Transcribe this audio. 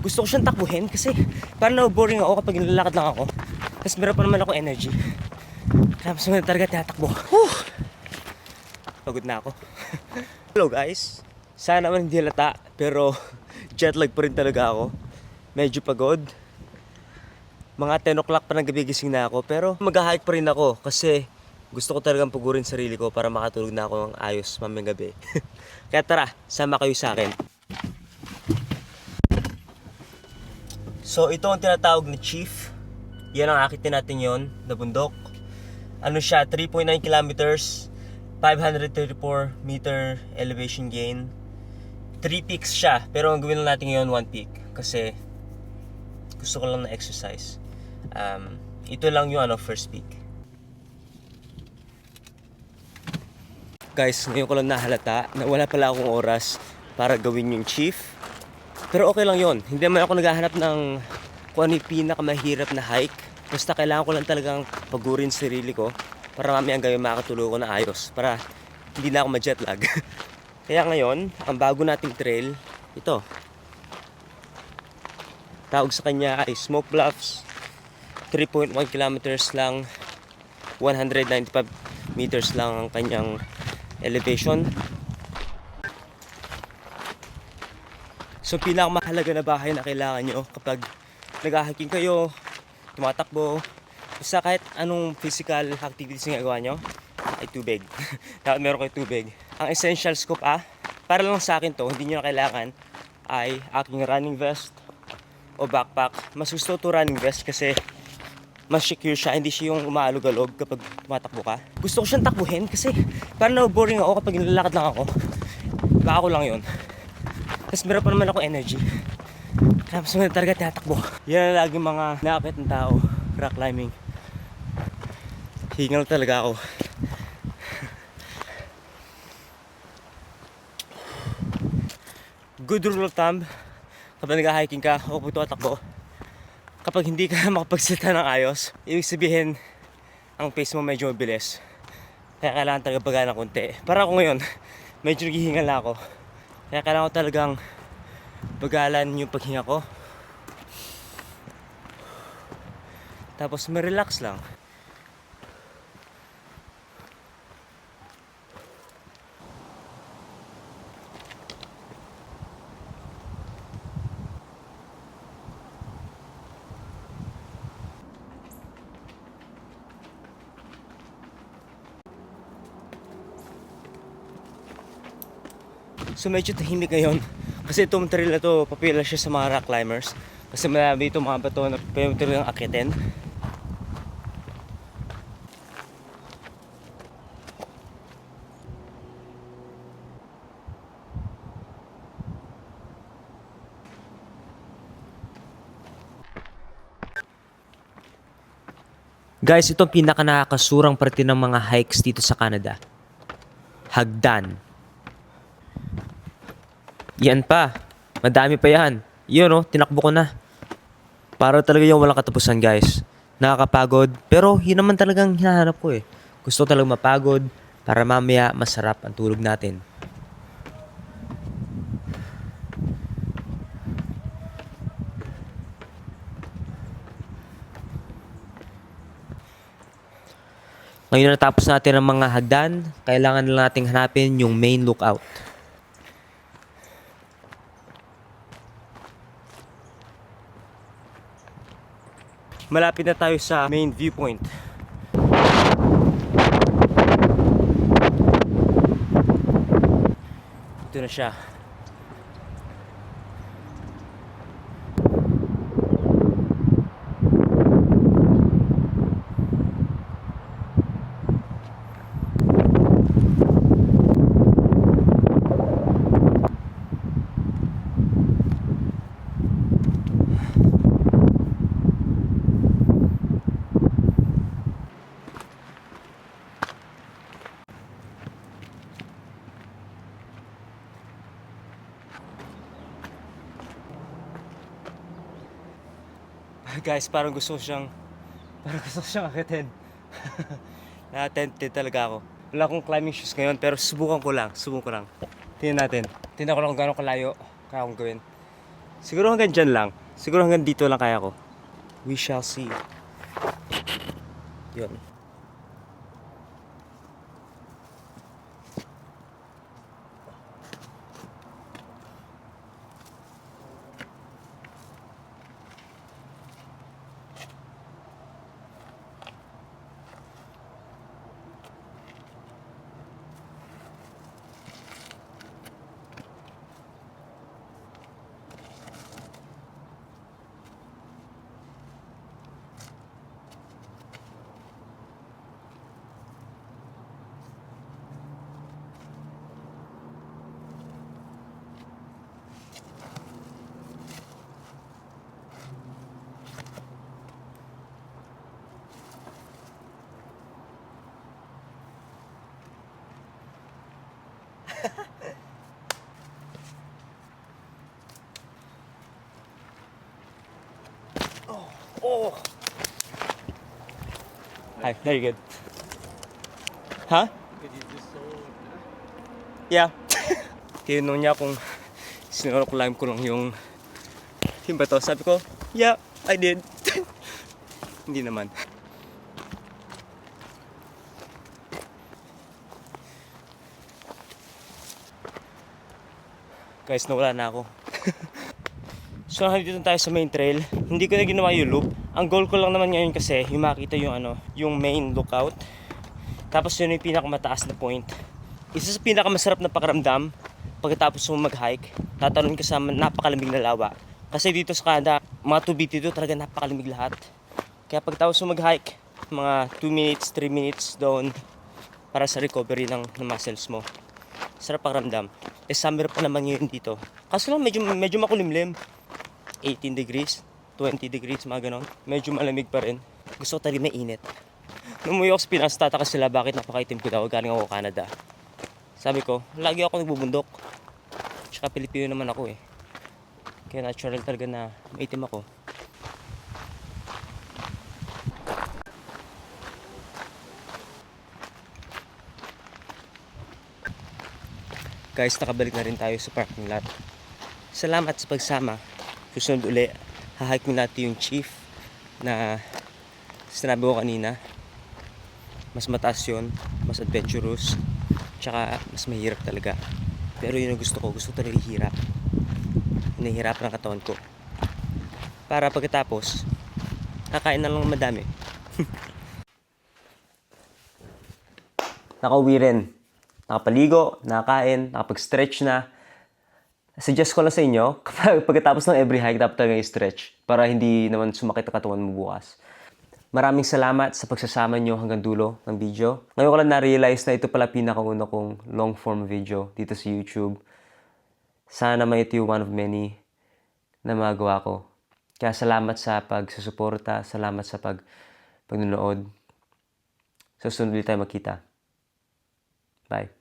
Gusto ko siyang takbuhin kasi parang na-boring ako kapag nilalakad lang ako. Tapos meron pa naman ako energy. Kaya mas maganda talaga tatakbo. Whew! Pagod na ako. Hello guys. Sana naman hindi halata pero jet lag pa rin talaga ako. Medyo pagod. Mga 10 o'clock pa ng gabi gising na ako pero mag-hike pa rin ako kasi gusto ko talagang pugurin sarili ko para makatulog na ako ng ayos mamayang gabi. Kaya tara, sama kayo sa akin. So ito ang tinatawag na Chief. Yan ang akitin natin yon na bundok. Ano siya, 3.9 kilometers, 534 meter elevation gain. 3 peaks siya, pero ang gawin lang natin ngayon 1 peak kasi gusto ko lang na exercise. Ito lang yung first peak. Guys, ngayon ko lang nahalata na wala pala akong oras para gawin yung Chief. Pero okay lang yon. Hindi naman ako naghahanap ng kung ano yung pinakamahirap na hike. Basta kailangan ko lang talagang pagurin sarili ko para mamayang gabi makatulog ko na ayos. Para hindi na ako ma-jet lag. Kaya ngayon, ang bago nating trail, ito. Tawag sa kanya ay Smoke Bluffs. 3.1 kilometers lang. 195 meters lang ang kanyang elevation. So pinakamahalaga na bahay na kailangan nyo kapag nag-hiking kayo, tumatakbo, basta kahit anong physical activities na gagawa nyo, ay tubig. Dapat meron kayo tubig. Ang essentials ko para lang sa akin to, hindi nyo na kailangan, ay aking running vest o backpack. Mas gusto to running vest kasi mas secure siya, hindi siya yung umaalog-alog kapag tumatakbo ka. Gusto ko siyang takbuhin kasi parang na-boring ako kapag nilalakad lang ako. Baka ko lang yun. Tapos meron pa naman ako energy. Kaya mas maganda talaga tatakbo. Yan ang laging mga naakit ng tao. Rock climbing. Hingal talaga ako. Good rule of thumb. Kapag nag-hiking ka o kapag tumatakbo, kapag hindi ka makapagsalita ng ayos, ibig sabihin ang pace mo medyo mabilis. Kaya kailangan talaga baga ng konti. Para ako ngayon, medyo naghihingal na ako. Kaya kailangan ko talagang bagalan yung paghinga ko. Tapos ma-relax lang. So medyo tahimik ngayon. Kasi itong trail na to, popular siya sa mga rock climbers. Kasi marami itong mga bato na pwede ng akitin. Guys, itong pinaka nakakasurang parte ng mga hikes dito sa Canada. Hagdan. Yan pa. Madami pa yan. Yun tinakbo ko na. Para talaga yung walang katapusan guys. Nakakapagod. Pero yun naman talagang hinahanap ko eh. Gusto ko talagang mapagod para mamaya masarap ang tulog natin. Ngayon natapos natin ang mga hagdan, kailangan na nating hanapin yung main lookout. Malapit na tayo sa main viewpoint. Ito na siya. Guys, parang gusto ko siyang akitin. Na-tempted talaga ako. Wala akong climbing shoes ngayon pero subukan ko lang. Tingnan natin. Tingnan ko lang kung gaano kalayo kaya akong gawin. Siguro hanggang dyan lang. Siguro hanggang dito lang kaya ko. We shall see. Yun. Oh! Hi, very good. Huh? Yeah. Tinanong niya kung sinuroclimb ko lang yung bato. Sabi ko, yeah, I did. Hindi naman. Guys, nawala na ako. So, dito tayo sa main trail. Hindi ko na ginawa yung loop. Ang goal ko lang naman ngayon kasi yung makita yung yung main lookout. Tapos yun yung pinakamataas na point. Isa sa pinakamasarap na pakiramdam pagkatapos mo mag-hike, tatalon ka sa napakalamig na lawa. Kasi dito sa Canada, mga tubig dito talaga napakalamig lahat. Kaya pagkatapos mo mag-hike, mga 2 minutes, 3 minutes doon para sa recovery ng muscles mo. Sarap pakiramdam. Summer pa naman ngayon dito. Kaso lang medyo makulimlim. 18 degrees, 20 degrees, mga ganon. Medyo malamig pa rin. Gusto ko talaga mainit. Nung umuwi ako sa Pinas, tataka sila bakit napakaitim ko daw. Galing ako Canada. Sabi ko, lagi ako nagbubundok. Tsaka Pilipino naman ako eh. Kaya natural talaga na maitim ako. Guys, nakabalik na rin tayo sa parking lot. Salamat sa pagsama. Susunod uli, hahike natin yung chief na sinabi ko kanina. Mas mataas yun, mas adventurous, tsaka mas mahirap talaga. Pero yun ang gusto ko talaga ihirap. Hinahirap ng katawan ko. Para pagkatapos, kakain na lang madami. Nakauwi rin. Nakapaligo, nakakain, nakapag-stretch na. Suggest ko lang sa inyo, kapag pagkatapos ng every hike, dapat talaga i-stretch para hindi naman sumakit ang katawan mo bukas. Maraming salamat sa pagsasama nyo hanggang dulo ng video. Ngayon ko lang na-realize na ito pala pinakauna kong long form video dito sa YouTube. Sana naman ito yung one of many na magawa ko. Kaya salamat sa pagsusuporta, salamat sa pagnunood. Susunod ulit tayo magkita. Bye.